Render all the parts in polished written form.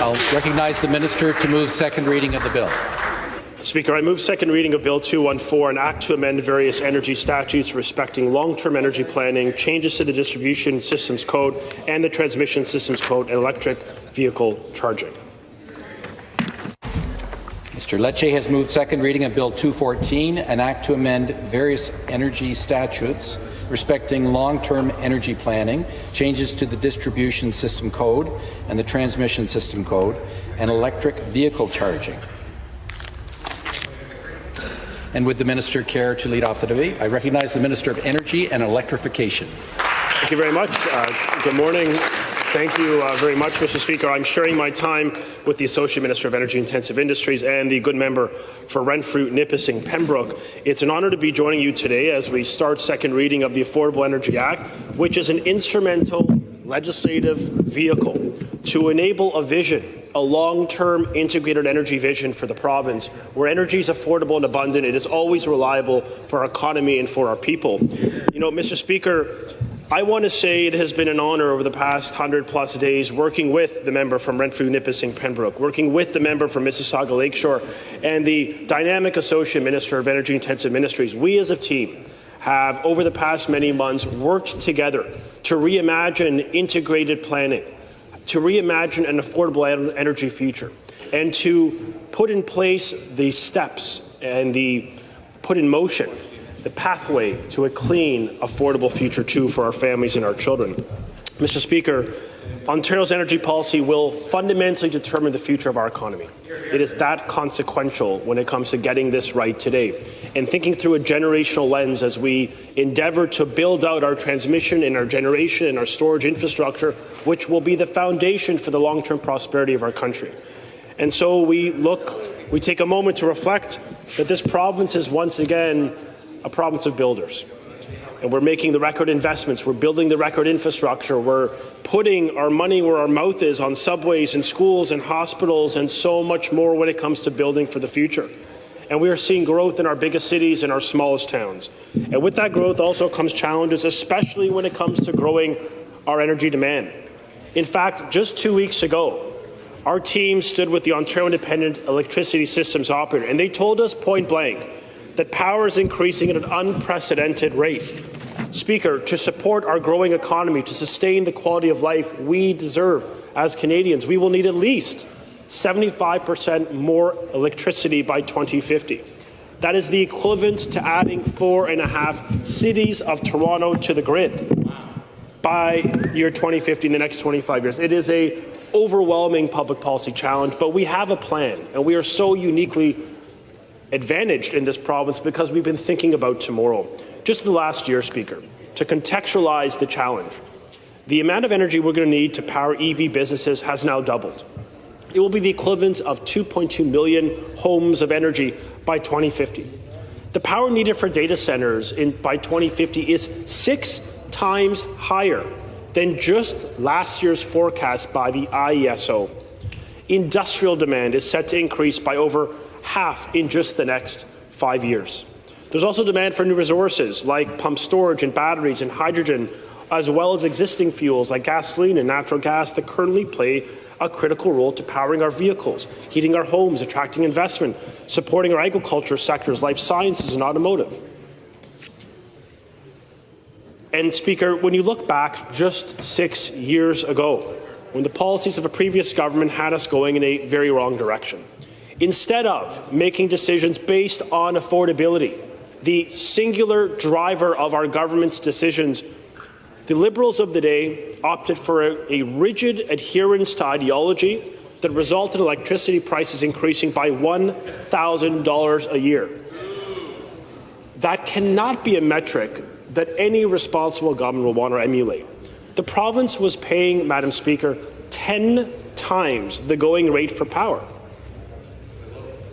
I'll recognize the minister to move second reading of the bill. Speaker, I move second reading of Bill 214, an act to amend various energy statutes respecting long-term energy planning, changes to the Distribution Systems Code and the Transmission Systems Code, and electric vehicle charging. Mr. Lecce has moved second reading of Bill 214, an act to amend various energy statutes respecting long-term energy planning, changes to the Distribution System Code and the Transmission System Code, and electric vehicle charging. And would the minister care to lead off the debate? I recognize the Minister of Energy and Electrification. Thank you very much. Good morning. Thank you very much, Mr. Speaker. I'm sharing my time with the Associate Minister of Energy Intensive Industries and the good member for Renfrew, Nipissing, Pembroke. It's an honour to be joining you today as we start second reading of the Affordable Energy Act, which is an instrumental legislative vehicle to enable a vision, a long-term integrated energy vision for the province, where energy is affordable and abundant. It is always reliable for our economy and for our people. You know, Mr. Speaker, I want to say it has been an honour over the past 100+ days working with the member from Renfrew, Nipissing, Pembroke, working with the member from Mississauga Lakeshore and the dynamic Associate Minister of Energy Intensive Ministries. We as a team have, over the past many months, worked together to reimagine integrated planning, to reimagine an affordable energy future, and to put in place the steps and put in motion the pathway to a clean, affordable future too for our families and our children. Mr. Speaker, Ontario's energy policy will fundamentally determine the future of our economy. It is that consequential when it comes to getting this right today and thinking through a generational lens as we endeavour to build out our transmission and our generation and our storage infrastructure, which will be the foundation for the long-term prosperity of our country. And so we take a moment to reflect that this province is once again a province of builders. And we're making the record investments, we're building the record infrastructure, we're putting our money where our mouth is on subways and schools and hospitals and so much more when it comes to building for the future. And we are seeing growth in our biggest cities and our smallest towns. And with that growth also comes challenges, especially when it comes to growing our energy demand. In fact, just 2 weeks ago, our team stood with the Ontario Independent Electricity Systems Operator, and they told us point blank that power is increasing at an unprecedented rate. Speaker, to support our growing economy, to sustain the quality of life we deserve as Canadians, we will need at least 75% more electricity by 2050. That is the equivalent to adding 4.5 cities of Toronto to the grid by year 2050 in the next 25 years. It is an overwhelming public policy challenge, but we have a plan, and we are so uniquely advantaged in this province because we've been thinking about tomorrow. Just the last year, Speaker, to contextualize the challenge, the amount of energy we're going to need to power EV businesses has now doubled. It will be the equivalent of 2.2 million homes of energy by 2050. The power needed for data centres by 2050 is 6 times higher than just last year's forecast by the IESO. Industrial demand is set to increase by over half in just the next 5 years. There's also demand for new resources like pump storage and batteries and hydrogen, as well as existing fuels like gasoline and natural gas that currently play a critical role to powering our vehicles, heating our homes, attracting investment, supporting our agriculture sectors, life sciences and automotive. And Speaker, when you look back just 6 years ago, when the policies of a previous government had us going in a very wrong direction, instead of making decisions based on affordability, the singular driver of our government's decisions, the Liberals of the day opted for a rigid adherence to ideology that resulted in electricity prices increasing by $1,000 a year. That cannot be a metric that any responsible government will want to emulate. The province was paying, Madam Speaker, 10 times the going rate for power.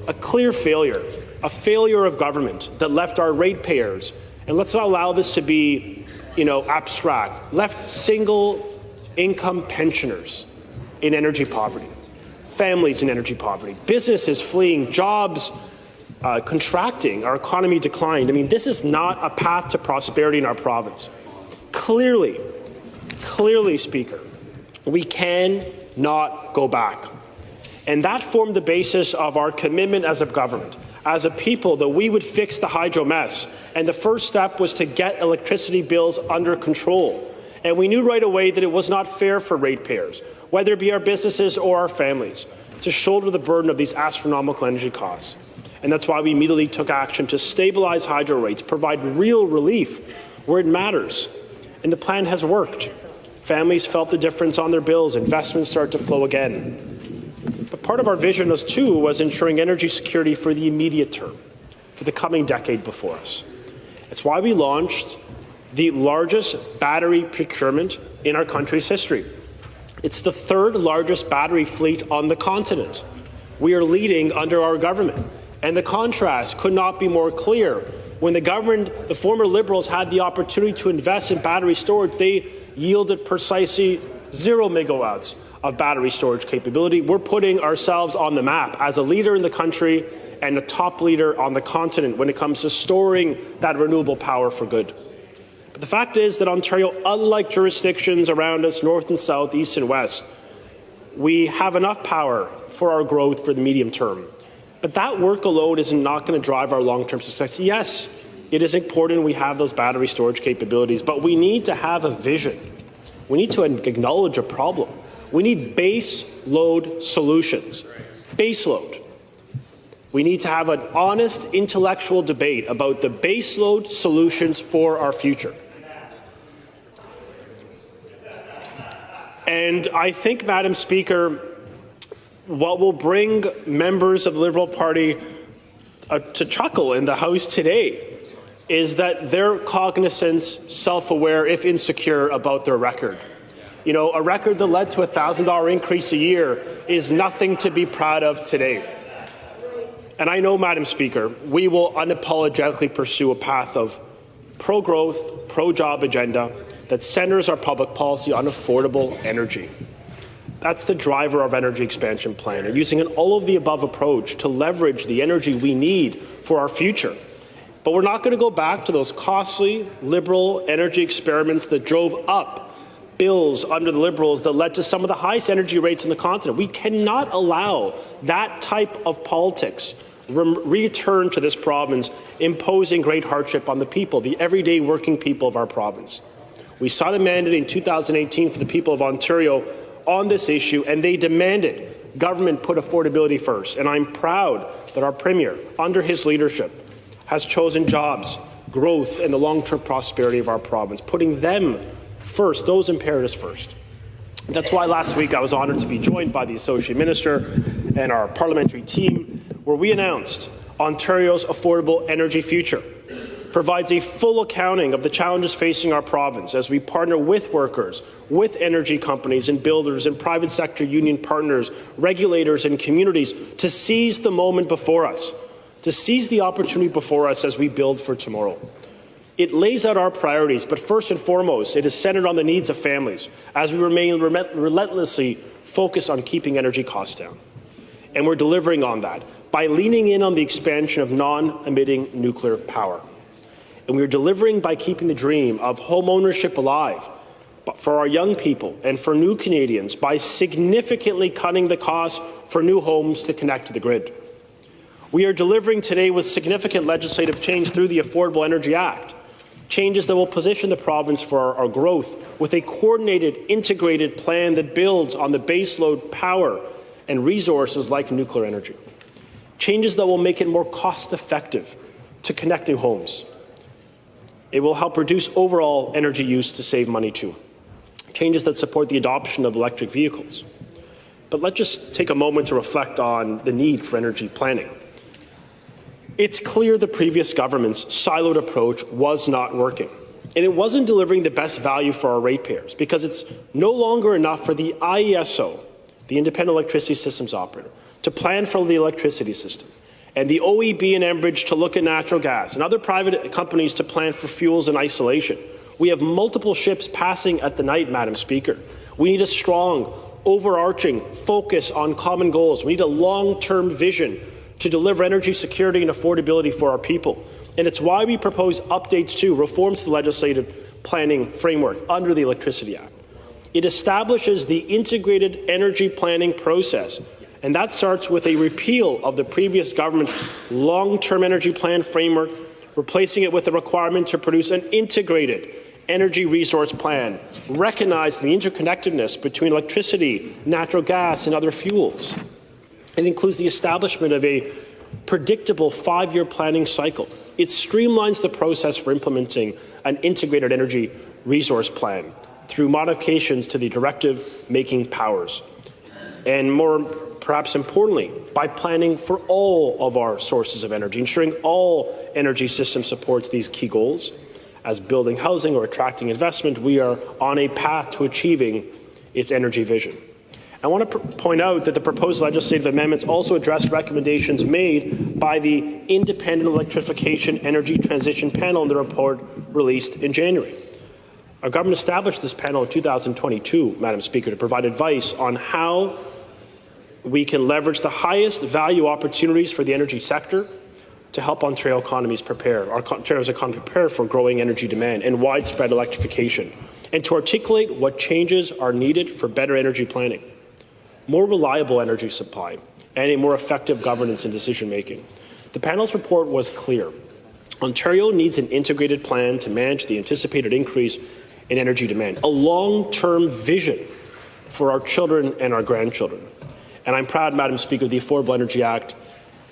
A clear failure, a failure of government that left our ratepayers, and let's not allow this to be, abstract, left single-income pensioners in energy poverty, families in energy poverty, businesses fleeing, jobs contracting, our economy declined. I mean, this is not a path to prosperity in our province. Clearly, Speaker, we cannot go back. And that formed the basis of our commitment as a government, as a people, that we would fix the hydro mess. And the first step was to get electricity bills under control. And we knew right away that it was not fair for ratepayers, whether it be our businesses or our families, to shoulder the burden of these astronomical energy costs. And that's why we immediately took action to stabilize hydro rates, provide real relief where it matters. And the plan has worked. Families felt the difference on their bills. Investments started to flow again. But part of our vision, too, was ensuring energy security for the immediate term, for the coming decade before us. It's why we launched the largest battery procurement in our country's history. It's the third largest battery fleet on the continent. We are leading under our government. And the contrast could not be more clear. When the government, the former Liberals, had the opportunity to invest in battery storage, they yielded precisely 0 megawatts of battery storage capability. We're putting ourselves on the map as a leader in the country and a top leader on the continent when it comes to storing that renewable power for good. But the fact is that Ontario, unlike jurisdictions around us, north and south, east and west, we have enough power for our growth for the medium term. But that work alone is not going to drive our long-term success. Yes, it is important we have those battery storage capabilities, but we need to have a vision. We need to acknowledge a problem. We need base load solutions. Base load. We need to have an honest intellectual debate about the base load solutions for our future. And I think, Madam Speaker, what will bring members of the Liberal Party to chuckle in the House today is that they're cognizant, self-aware, if insecure, about their record. You know, a record that led to a $1,000 increase a year is nothing to be proud of today. And I know, Madam Speaker, we will unapologetically pursue a path of pro-growth, pro-job agenda that centers our public policy on affordable energy. That's the driver of our energy expansion plan, and using an all-of-the-above approach to leverage the energy we need for our future. But we're not going to go back to those costly, Liberal energy experiments that drove up bills under the Liberals that led to some of the highest energy rates in the continent. We cannot allow that type of politics return to this province, imposing great hardship on the people, the everyday working people of our province. We saw the mandate in 2018 for the people of Ontario on this issue, and they demanded government put affordability first. And I'm proud that our Premier, under his leadership, has chosen jobs, growth, and the long-term prosperity of our province, putting them first, those imperatives first. That's why last week I was honoured to be joined by the Associate Minister and our parliamentary team, where we announced Ontario's affordable energy future. Provides a full accounting of the challenges facing our province as we partner with workers, with energy companies and builders and private sector union partners, regulators and communities to seize the moment before us, to seize the opportunity before us as we build for tomorrow. It lays out our priorities, but first and foremost, it is centered on the needs of families as we remain relentlessly focused on keeping energy costs down. And we're delivering on that by leaning in on the expansion of non-emitting nuclear power. And we are delivering by keeping the dream of home ownership alive for our young people and for new Canadians by significantly cutting the costs for new homes to connect to the grid. We are delivering today with significant legislative change through the Affordable Energy Act, changes that will position the province for our growth with a coordinated, integrated plan that builds on the baseload power and resources like nuclear energy. Changes that will make it more cost-effective to connect new homes. It will help reduce overall energy use to save money too. Changes that support the adoption of electric vehicles. But let's just take a moment to reflect on the need for energy planning. It's clear the previous government's siloed approach was not working. And it wasn't delivering the best value for our ratepayers because it's no longer enough for the IESO, the Independent Electricity Systems Operator, to plan for the electricity system, and the OEB and Enbridge to look at natural gas, and other private companies to plan for fuels in isolation. We have multiple ships passing at the night, Madam Speaker. We need a strong, overarching focus on common goals. We need a long-term vision to deliver energy security and affordability for our people. And it's why we propose updates to, reforms to the legislative planning framework under the Electricity Act. It establishes the integrated energy planning process And that starts with a repeal of the previous government's long-term energy plan framework, replacing it with a requirement to produce an integrated energy resource plan, recognizing the interconnectedness between electricity, natural gas, and other fuels. It includes the establishment of a predictable 5-year planning cycle. It streamlines the process for implementing an integrated energy resource plan through modifications to the directive-making powers. And more perhaps importantly, by planning for all of our sources of energy, ensuring all energy system supports these key goals. As building housing or attracting investment, we are on a path to achieving its energy vision. I want to point out that the proposed legislative amendments also address recommendations made by the Independent Electrification Energy Transition Panel in the report released in January. Our government established this panel in 2022, Madam Speaker, to provide advice on how we can leverage the highest value opportunities for the energy sector to help Ontario's economy prepare for growing energy demand and widespread electrification, and to articulate what changes are needed for better energy planning, more reliable energy supply, and a more effective governance and decision-making. The panel's report was clear. Ontario needs an integrated plan to manage the anticipated increase in energy demand, a long-term vision for our children and our grandchildren. And I'm proud, Madam Speaker, the Affordable Energy Act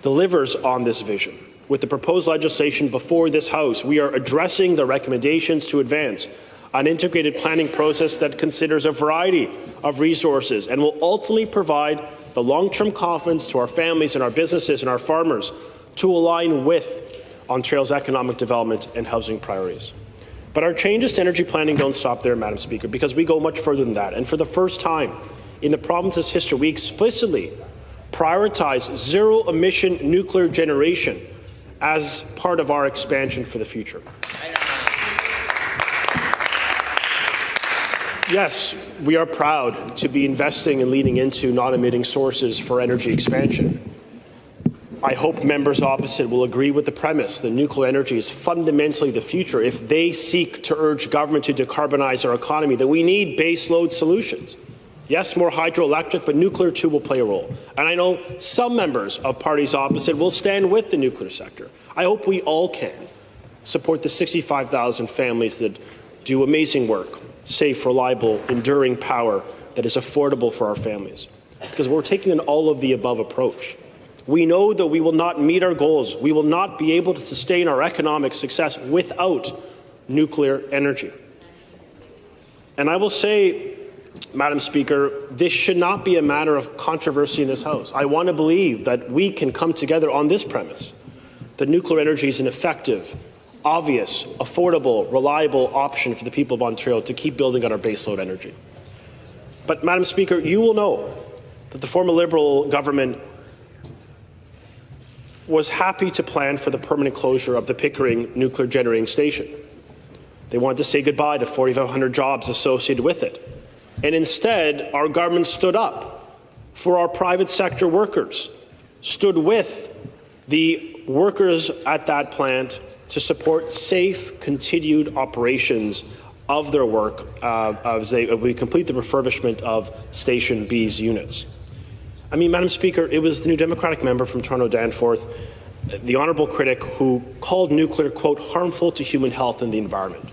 delivers on this vision. With the proposed legislation before this House, we are addressing the recommendations to advance an integrated planning process that considers a variety of resources and will ultimately provide the long-term confidence to our families and our businesses and our farmers to align with Ontario's economic development and housing priorities. But our changes to energy planning don't stop there, Madam Speaker, because we go much further than that. And for the first time in the province's history, we explicitly prioritize zero-emission nuclear generation as part of our expansion for the future. Yes, we are proud to be investing and leading into non-emitting sources for energy expansion. I hope members opposite will agree with the premise that nuclear energy is fundamentally the future if they seek to urge government to decarbonize our economy, that we need baseload solutions. Yes, more hydroelectric, but nuclear too will play a role. And I know some members of parties opposite will stand with the nuclear sector. I hope we all can support the 65,000 families that do amazing work, safe, reliable, enduring power that is affordable for our families. Because we're taking an all-of-the-above approach. We know that we will not meet our goals. We will not be able to sustain our economic success without nuclear energy. And I will say, Madam Speaker, this should not be a matter of controversy in this House. I want to believe that we can come together on this premise, that nuclear energy is an effective, obvious, affordable, reliable option for the people of Ontario to keep building on our baseload energy. But, Madam Speaker, you will know that the former Liberal government was happy to plan for the permanent closure of the Pickering nuclear generating station. They wanted to say goodbye to 4,500 jobs associated with it. And instead, our government stood up for our private sector workers, stood with the workers at that plant to support safe, continued operations of their work as we complete the refurbishment of Station B's units. I mean, Madam Speaker, it was the New Democratic member from Toronto Danforth, the honourable critic, who called nuclear, quote, harmful to human health and the environment.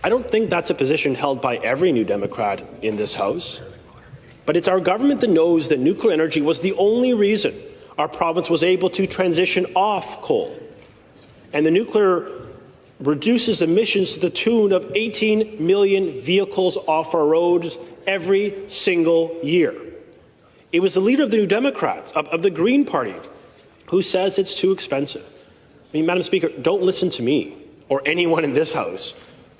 I don't think that's a position held by every New Democrat in this House. But it's our government that knows that nuclear energy was the only reason our province was able to transition off coal. And the nuclear reduces emissions to the tune of 18 million vehicles off our roads every single year. It was the leader of the New Democrats, of the Green Party, who says it's too expensive. I mean, Madam Speaker, don't listen to me or anyone in this House.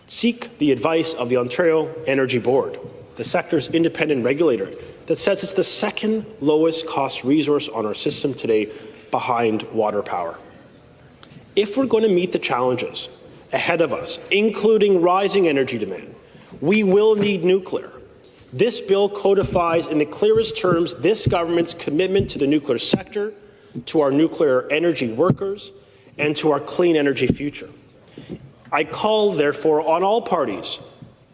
Seek the advice of the Ontario Energy Board, the sector's independent regulator, that says it's the second lowest cost resource on our system today behind water power. If we're going to meet the challenges ahead of us, including rising energy demand, we will need nuclear. This bill codifies in the clearest terms this government's commitment to the nuclear sector, to our nuclear energy workers, and to our clean energy future. I call, therefore, on all parties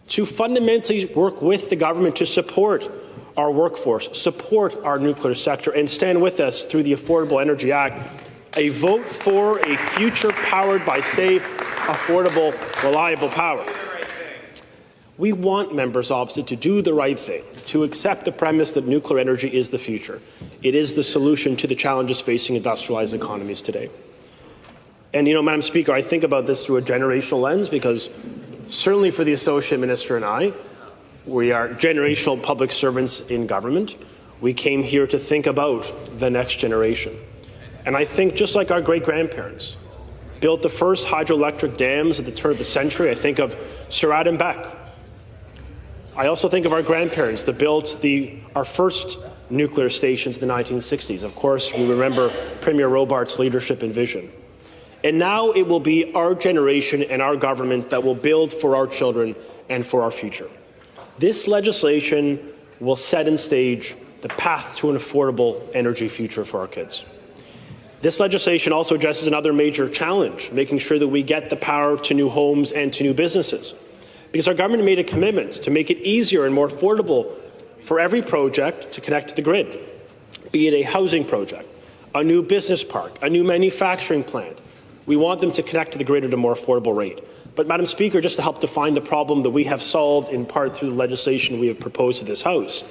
to fundamentally work with the government to support our workforce, support our nuclear sector, and stand with us through the Affordable Energy Act. A vote for a future powered by safe, affordable, reliable power. We want members opposite to do the right thing, to accept the premise that nuclear energy is the future. It is the solution to the challenges facing industrialized economies today. And, Madam Speaker, I think about this through a generational lens because certainly for the Associate Minister and I, we are generational public servants in government. We came here to think about the next generation. And I think just like our great-grandparents built the first hydroelectric dams at the turn of the century, I think of Sir Adam Beck. I also think of our grandparents that built our first nuclear stations in the 1960s. Of course, we remember Premier Robarts' leadership and vision. And now it will be our generation and our government that will build for our children and for our future. This legislation will set and stage the path to an affordable energy future for our kids. This legislation also addresses another major challenge, making sure that we get the power to new homes and to new businesses. Because our government made a commitment to make it easier and more affordable for every project to connect to the grid, be it a housing project, a new business park, a new manufacturing plant. We want them to connect to the grid at a more affordable rate. But, Madam Speaker, just to help define the problem that we have solved in part through the legislation we have proposed to this House,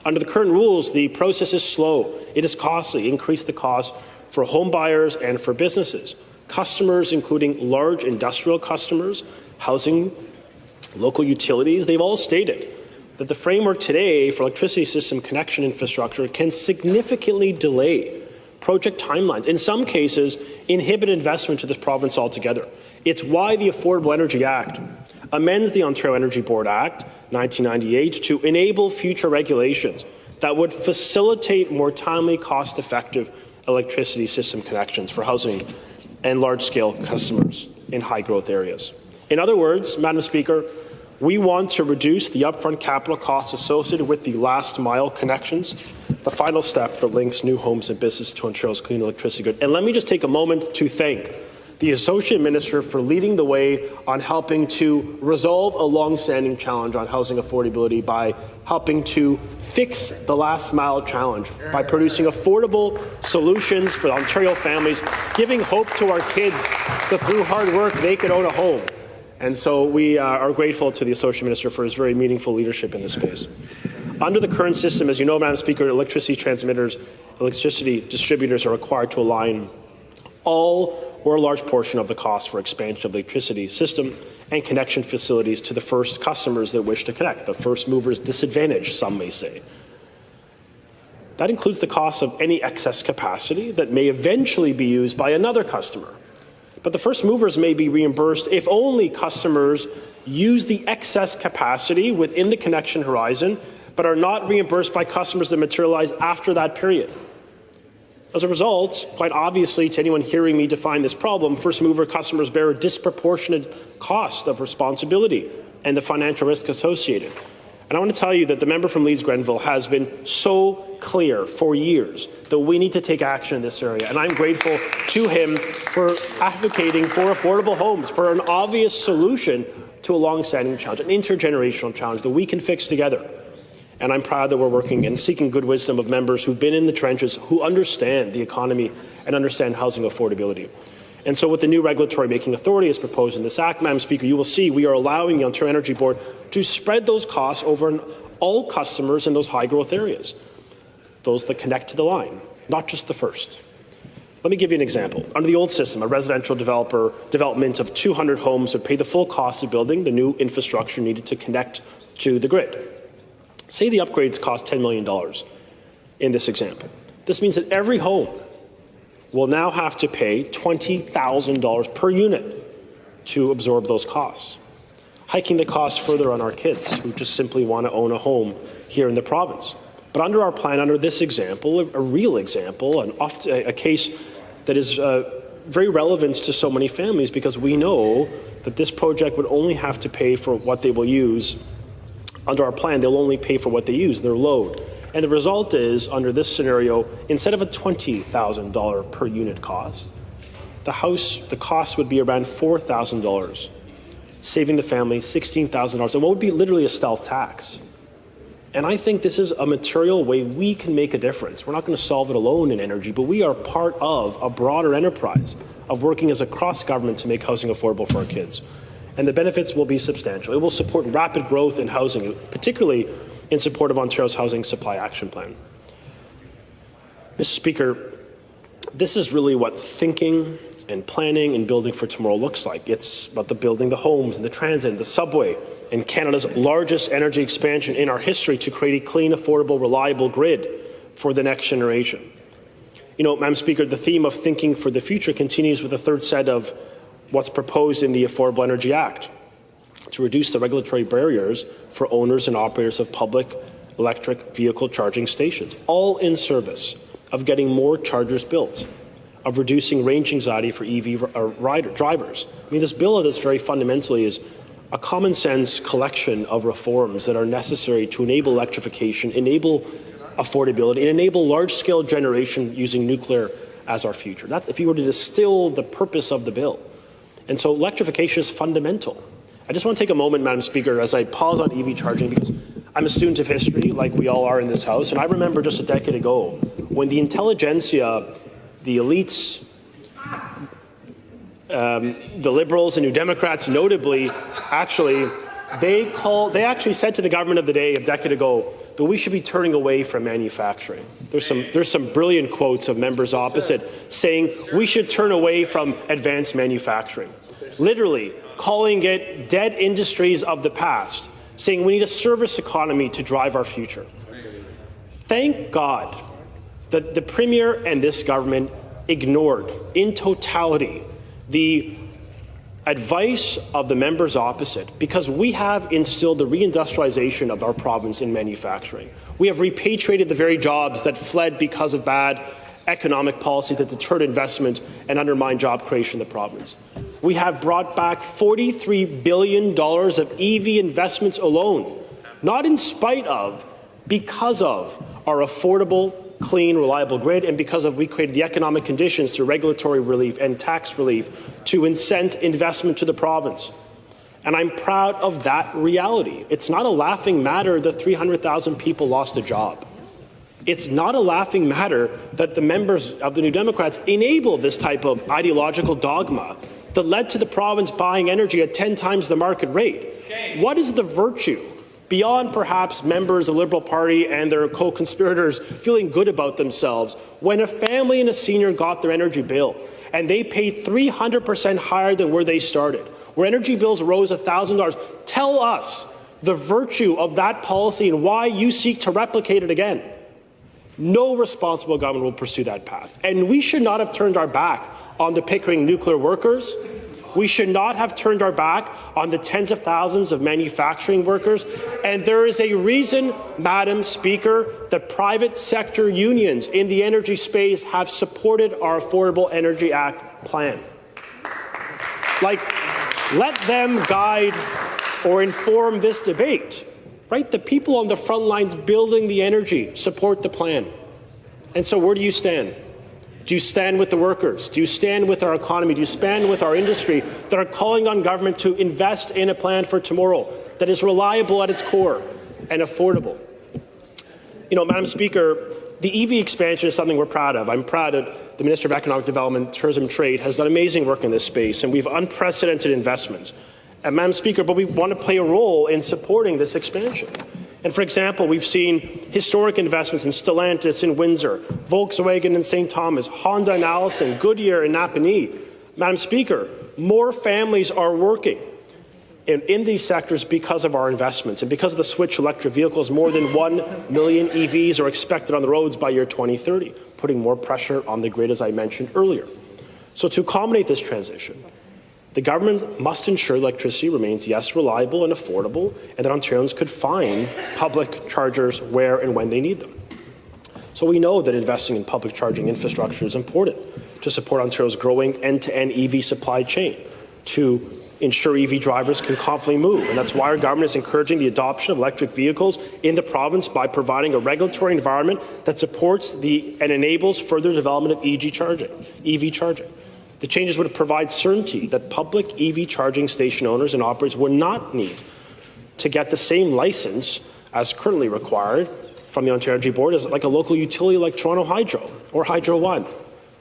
under the current rules, the process is slow, it is costly, increase the cost for home buyers and for businesses. Customers, including large industrial customers, housing, local utilities, they've all stated that the framework today for electricity system connection infrastructure can significantly delay project timelines, in some cases inhibit investment to this province altogether. It's why the Affordable Energy Act amends the Ontario Energy Board Act 1998 to enable future regulations that would facilitate more timely, cost-effective electricity system connections for housing and large-scale customers in high-growth areas. In other words, Madam Speaker, we want to reduce the upfront capital costs associated with the last-mile connections, the final step that links new homes and businesses to Ontario's clean electricity grid. And let me just take a moment to thank the Associate Minister for leading the way on helping to resolve a long-standing challenge on housing affordability by helping to fix the last-mile challenge by producing affordable solutions for Ontario families, giving hope to our kids that through hard work they could own a home. And so we are grateful to the Associate Minister for his very meaningful leadership in this space. Under the current system, as you know, Madam Speaker, electricity transmitters, electricity distributors are required to align all or a large portion of the cost for expansion of the electricity system and connection facilities to the first customers that wish to connect, the first movers disadvantaged, some may say. That includes the cost of any excess capacity that may eventually be used by another customer. But the first movers may be reimbursed if only customers use the excess capacity within the connection horizon, but are not reimbursed by customers that materialize after that period. As a result, quite obviously to anyone hearing me define this problem, first mover customers bear a disproportionate cost of responsibility and the financial risk associated. And I want to tell you that the member from Leeds-Grenville has been so clear for years that we need to take action in this area. And I'm grateful to him for advocating for affordable homes, for an obvious solution to a long-standing challenge, an intergenerational challenge that we can fix together. And I'm proud that we're working and seeking good wisdom of members who've been in the trenches, who understand the economy and understand housing affordability. And so with the new regulatory making authority as proposed in this Act, Madam Speaker, you will see we are allowing the Ontario Energy Board to spread those costs over all customers in those high-growth areas, those that connect to the line, not just the first. Let me give you an example. Under the old system, a residential development of 200 homes would pay the full cost of building the new infrastructure needed to connect to the grid. Say the upgrades cost $10 million in this example. This means that every home will now have to pay $20,000 per unit to absorb those costs, hiking the costs further on our kids who just simply want to own a home here in the province. But under our plan, under this example, a real example, and often a case that is very relevant to so many families, because we know that this project would only have to pay for what they will use. Under our plan, they'll only pay for what they use, their load. And the result is, under this scenario, instead of a $20,000 per unit cost, the cost would be around $4,000, saving the family $16,000, and what would be literally a stealth tax. And I think this is a material way we can make a difference. We're not going to solve it alone in energy, but we are part of a broader enterprise of working as a cross-government to make housing affordable for our kids. And the benefits will be substantial. It will support rapid growth in housing, particularly in support of Ontario's Housing Supply Action Plan. Mr. Speaker, this is really what thinking and planning and building for tomorrow looks like. It's about building the homes and the transit and the subway and Canada's largest energy expansion in our history to create a clean, affordable, reliable grid for the next generation. You know, Madam Speaker, the theme of thinking for the future continues with the third set of what's proposed in the Affordable Energy Act to reduce the regulatory barriers for owners and operators of public electric vehicle charging stations, all in service of getting more chargers built, of reducing range anxiety for EV drivers. I mean, this bill is very fundamentally is a common sense collection of reforms that are necessary to enable electrification, enable affordability, and enable large-scale generation using nuclear as our future. That's if you were to distill the purpose of the bill. And so electrification is fundamental. I just want to take a moment, Madam Speaker, as I pause on EV charging, because I'm a student of history, like we all are in this House, and I remember just a decade ago when the intelligentsia, the elites, the Liberals and New Democrats, notably, they actually said to the government of the day a decade ago that we should be turning away from manufacturing. There's some brilliant quotes of members opposite saying we should turn away from advanced manufacturing, literally calling it dead industries of the past, saying we need a service economy to drive our future. Thank God that the Premier and this government ignored in totality the advice of the members opposite, because we have instilled the reindustrialization of our province in manufacturing. We have repatriated the very jobs that fled because of bad economic policy that deterred investment and undermined job creation in the province. We have brought back $43 billion of EV investments alone, not in spite of, because of our affordable, clean, reliable grid, and because of we created the economic conditions through regulatory relief and tax relief to incent investment to the province. And I'm proud of that reality. It's not a laughing matter that 300,000 people lost a job. It's not a laughing matter that the members of the New Democrats enabled this type of ideological dogma that led to the province buying energy at 10 times the market rate. What is the virtue, beyond perhaps members of the Liberal Party and their co-conspirators feeling good about themselves, when a family and a senior got their energy bill and they paid 300% higher than where they started, where energy bills rose $1,000? Tell us the virtue of that policy and why you seek to replicate it again. No responsible government will pursue that path. And we should not have turned our back on the Pickering nuclear workers. We should not have turned our back on the tens of thousands of manufacturing workers. And there is a reason, Madam Speaker, that private sector unions in the energy space have supported our Affordable Energy Act plan. Let them guide or inform this debate. Right? The people on the front lines building the energy support the plan. And so where do you stand? Do you stand with the workers? Do you stand with our economy? Do you stand with our industry that are calling on government to invest in a plan for tomorrow that is reliable at its core and affordable? You know, Madam Speaker, the EV expansion is something we're proud of. I'm proud that the Minister of Economic Development, Tourism and Trade has done amazing work in this space, and we have unprecedented investments. And Madam Speaker, but we want to play a role in supporting this expansion. And for example, we've seen historic investments in Stellantis in Windsor, Volkswagen in St. Thomas, Honda in Allison, Goodyear in Napanee. Madam Speaker, more families are working in these sectors because of our investments and because of the switch to electric vehicles. More than 1 million EVs are expected on the roads by year 2030, putting more pressure on the grid, as I mentioned earlier. So to accommodate this transition, the government must ensure electricity remains, yes, reliable and affordable, and that Ontarians could find public chargers where and when they need them. So we know that investing in public charging infrastructure is important to support Ontario's growing end-to-end EV supply chain, to ensure EV drivers can confidently move. And that's why our government is encouraging the adoption of electric vehicles in the province by providing a regulatory environment that supports and enables further development of EV charging. The changes would provide certainty that public EV charging station owners and operators would not need to get the same license as currently required from the Ontario Energy Board, is like a local utility like Toronto Hydro or Hydro One.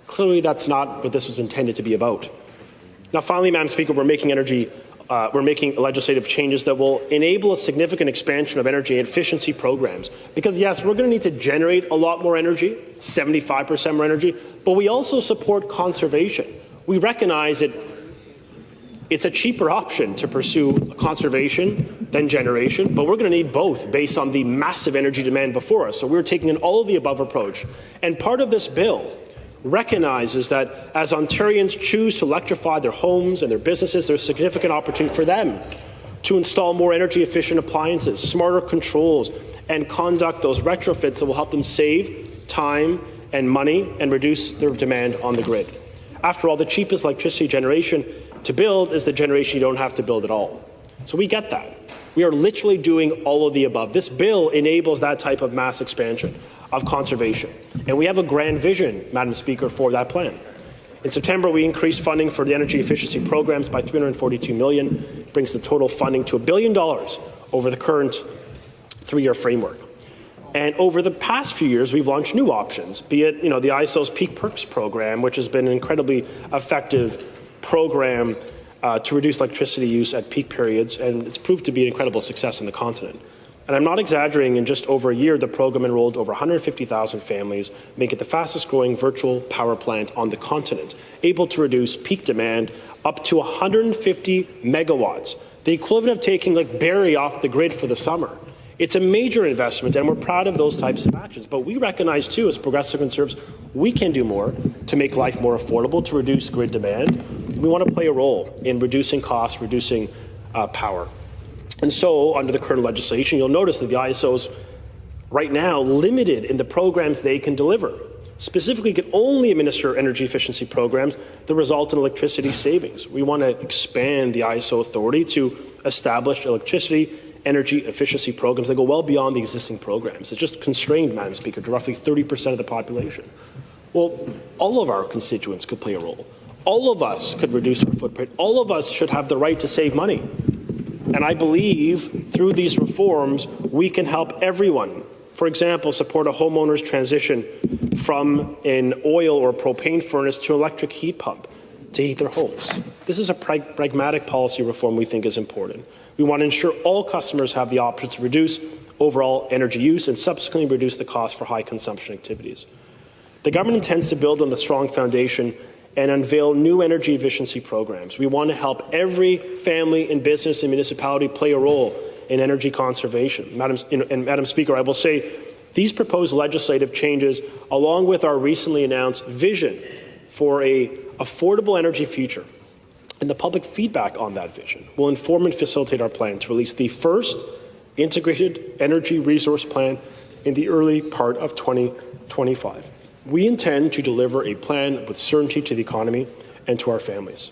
Clearly, that's not what this was intended to be about. Now, finally, Madam Speaker, we're making legislative changes that will enable a significant expansion of energy efficiency programs. Because, yes, we're going to need to generate a lot more energy, 75% more energy, but we also support conservation. We recognize it's a cheaper option to pursue conservation than generation, but we're going to need both based on the massive energy demand before us. So we're taking an all-of-the-above approach. And part of this bill recognizes that as Ontarians choose to electrify their homes and their businesses, there's significant opportunity for them to install more energy-efficient appliances, smarter controls, and conduct those retrofits that will help them save time and money and reduce their demand on the grid. After all, the cheapest electricity generation to build is the generation you don't have to build at all. So we get that. We are literally doing all of the above. This bill enables that type of mass expansion of conservation. And we have a grand vision, Madam Speaker, for that plan. In September, we increased funding for the energy efficiency programs by $342 million, brings the total funding to $1 billion over the current 3-year framework. And over the past few years, we've launched new options, be it the ISO's Peak Perks program, which has been an incredibly effective program to reduce electricity use at peak periods, and it's proved to be an incredible success on the continent. And I'm not exaggerating, in just over a year, the program enrolled over 150,000 families, making it the fastest-growing virtual power plant on the continent, able to reduce peak demand up to 150 megawatts, the equivalent of taking Barrie off the grid for the summer. It's a major investment, and we're proud of those types of actions. But we recognize, too, as Progressive Conservatives, we can do more to make life more affordable, to reduce grid demand. We want to play a role in reducing costs, reducing power. And so, under the current legislation, you'll notice that the ISOs right now limited in the programs they can deliver. Specifically, can only administer energy efficiency programs that result in electricity savings. We want to expand the ISO authority to establish electricity energy efficiency programs that go well beyond the existing programs. It's just constrained, Madam Speaker, to roughly 30% of the population. Well, all of our constituents could play a role. All of us could reduce our footprint. All of us should have the right to save money. And I believe through these reforms, we can help everyone. For example, support a homeowner's transition from an oil or propane furnace to an electric heat pump to heat their homes. This is a pragmatic policy reform we think is important. We want to ensure all customers have the option to reduce overall energy use and subsequently reduce the cost for high consumption activities. The government intends to build on the strong foundation and unveil new energy efficiency programs. We want to help every family and business and municipality play a role in energy conservation. Madam Speaker, I will say these proposed legislative changes, along with our recently announced vision for an affordable energy future and the public feedback on that vision, will inform and facilitate our plan to release the first integrated energy resource plan in the early part of 2025. We intend to deliver a plan with certainty to the economy and to our families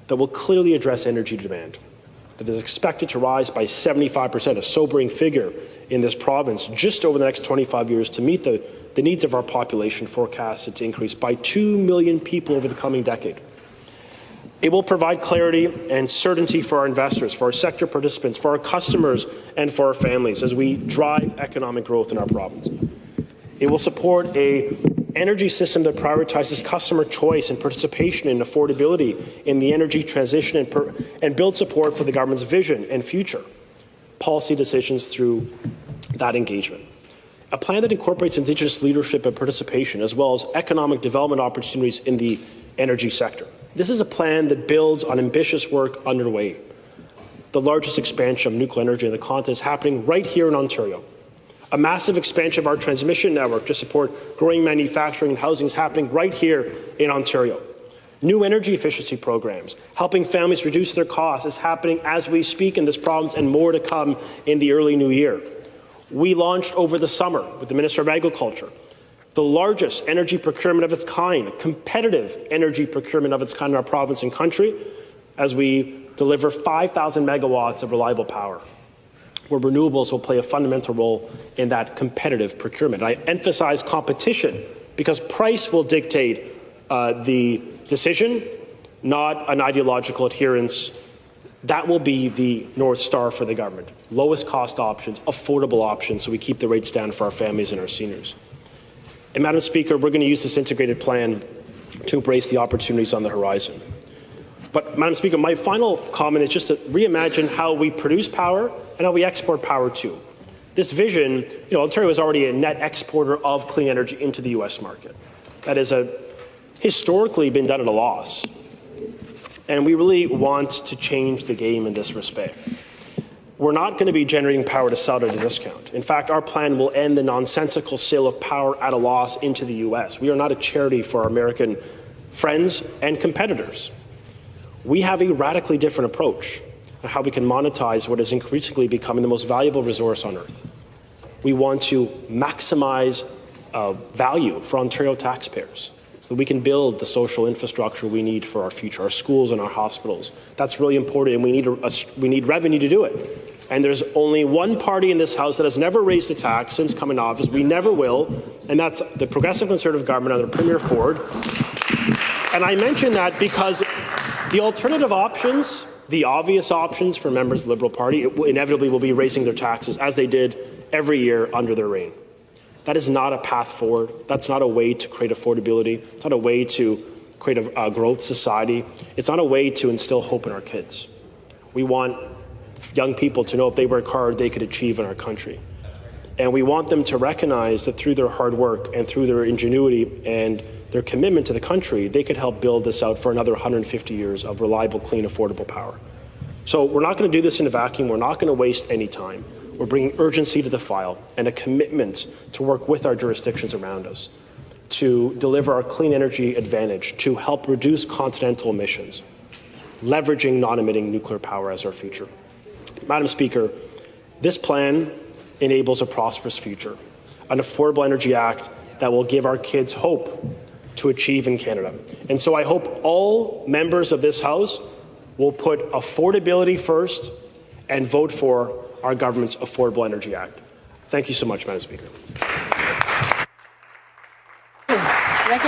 that will clearly address energy demand, that is expected to rise by 75%, a sobering figure in this province, just over the next 25 years to meet the needs of our population, forecasted to increase by 2 million people over the coming decade. It will provide clarity and certainty for our investors, for our sector participants, for our customers, and for our families as we drive economic growth in our province. It will support an energy system that prioritizes customer choice and participation and affordability in the energy transition and build support for the government's vision and future policy decisions through that engagement. A plan that incorporates Indigenous leadership and participation, as well as economic development opportunities in the energy sector. This is a plan that builds on ambitious work underway. The largest expansion of nuclear energy in the continent is happening right here in Ontario. A massive expansion of our transmission network to support growing manufacturing and housing is happening right here in Ontario. New energy efficiency programs, helping families reduce their costs, is happening as we speak in this province, and more to come in the early new year. We launched over the summer with the Minister of Agriculture the largest energy procurement of its kind, competitive energy procurement of its kind in our province and country, as we deliver 5,000 megawatts of reliable power, where renewables will play a fundamental role in that competitive procurement. I emphasize competition because price will dictate the decision, not an ideological adherence. That will be the North Star for the government. lowest cost options, affordable options, so we keep the rates down for our families and our seniors. And Madam Speaker, we're going to use this integrated plan to embrace the opportunities on the horizon. But Madam Speaker, my final comment is just to reimagine how we produce power and how we export power too. This vision, Ontario is already a net exporter of clean energy into the U.S. market. That has historically been done at a loss. And we really want to change the game in this respect. We're not going to be generating power to sell at a discount. In fact, our plan will end the nonsensical sale of power at a loss into the U.S. We are not a charity for our American friends and competitors. We have a radically different approach on how we can monetize what is increasingly becoming the most valuable resource on Earth. We want to maximize value for Ontario taxpayers so that we can build the social infrastructure we need for our future, our schools and our hospitals. That's really important, and we need revenue to do it. And there's only one party in this House that has never raised a tax since coming to office. We never will, and that's the Progressive Conservative government under Premier Ford. And I mention that because the alternative options, the obvious options for members of the Liberal Party, inevitably will be raising their taxes, as they did every year under their reign. That is not a path forward. That's not a way to create affordability. It's not a way to create a growth society. It's not a way to instill hope in our kids. We want young people to know if they work hard, they could achieve in our country. And we want them to recognize that through their hard work and through their ingenuity and their commitment to the country, they could help build this out for another 150 years of reliable, clean, affordable power. So we're not going to do this in a vacuum. We're not going to waste any time. We're bringing urgency to the file and a commitment to work with our jurisdictions around us to deliver our clean energy advantage, to help reduce continental emissions, leveraging non-emitting nuclear power as our future. Madam Speaker, this plan enables a prosperous future, an Affordable Energy Act that will give our kids hope to achieve in Canada. And so I hope all members of this House will put affordability first and vote for our government's Affordable Energy Act. Thank you so much, Madam Speaker.